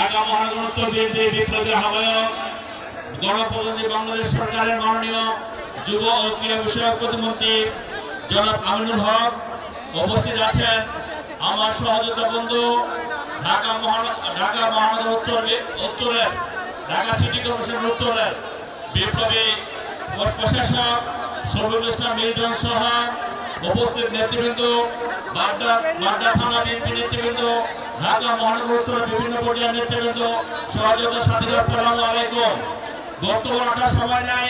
ঢাকা মহানগর উত্তর বিএনপি বিপ্লবী আহ্বায়ক, গণপ্রজাতন্ত্রী বাংলাদেশ সরকারের মাননীয় যুব ও ক্রীড়া বিষয়ক প্রতিমন্ত্রী জনাব আমিনুল হক উপস্থিত আছেন। আমার সহযোদ্ধা বন্ধু ঢাকা মহানগর উত্তরের ঢাকা সিটি কর্পোরেশন উত্তরের বিপ্লবী প্রশাসক শরীফুল ইসলাম মিল্টন সহ উপস্থিত নেতৃবৃন্দ, বাড্ডা থানা বিএনপি নেতৃবৃন্দ, ঢাকা মহানগর উত্তরের বিভিন্ন পর্যায়ের নেতৃবৃন্দ, সহযোদ্ধা সাথীরা, আসসালামু আলাইকুম। বক্তব্য রাখার সময় নাই,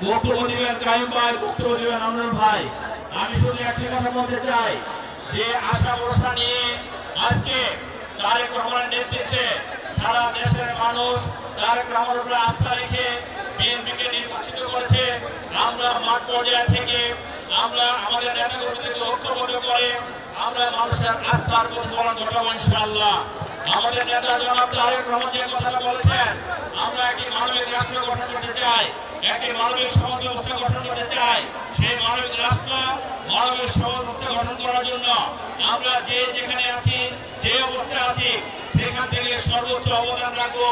বক্তব্য দিবেন কাইম ভাই, বক্তব্য দিবেন আমিনুল ভাই। আমি শুধু একটি কথা বলতে চাই যে আশা ভরসা নিয়ে আজকে তারেক রহমানের নেতৃত্বে সারা দেশের মানুষ তারেক রহমানের উপরে আস্থা রেখে বিএনপিকে নির্বাচিত করেছে। আমরা মাঠ পর্যায়ে থেকে আমরা আমাদের নেতাকর্মীদেরকে ঐক্যবদ্ধ করে আমরা মানুষের আস্থার প্রতিফলন ঘটাবো ইনশাআল্লাহ। আমাদের নেতা জনাব তারেক রহমান যে কথাটা বলেছেন, আমরা একটি মানবিক রাষ্ট্র গঠন করতে চাই, একটি মানবিক সমাজ ব্যবস্থা গঠন করতে চাই। সেই মানবিক রাষ্ট্র, মানবিক সমাজ ব্যবস্থা গঠন করার জন্য আমরা যে যেখানে আছি, যে অবস্থায় আছি, সেখান থেকে সর্বোচ্চ অবদান রাখবো।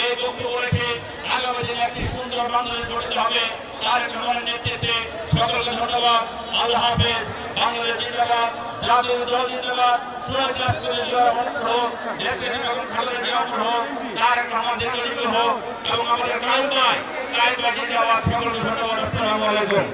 এই বক্তব্য রেখে আগামী দিনে একটি সুন্দর বাংলাদেশ গঠিত হবে তারেক রহমানের নেতৃত্বে। সকলকে ধন্যবাদ। আল্লাহ হাফেজ। বাংলাদেশ জিন্দাবাদ, জাতীয় দল জিন্দাবাদ, শহীদ রাষ্ট্রপতি জিয়া রহমান হোক, দেশকে বেগম খালেদা জিয়া হোক, তারেক রহমান দীর্ঘজীবী হোক এবং আমাদের কাইম ভাই জিন্দাবাদ। সকলকে ধন্যবাদ। আসসালামু আলাইকুম।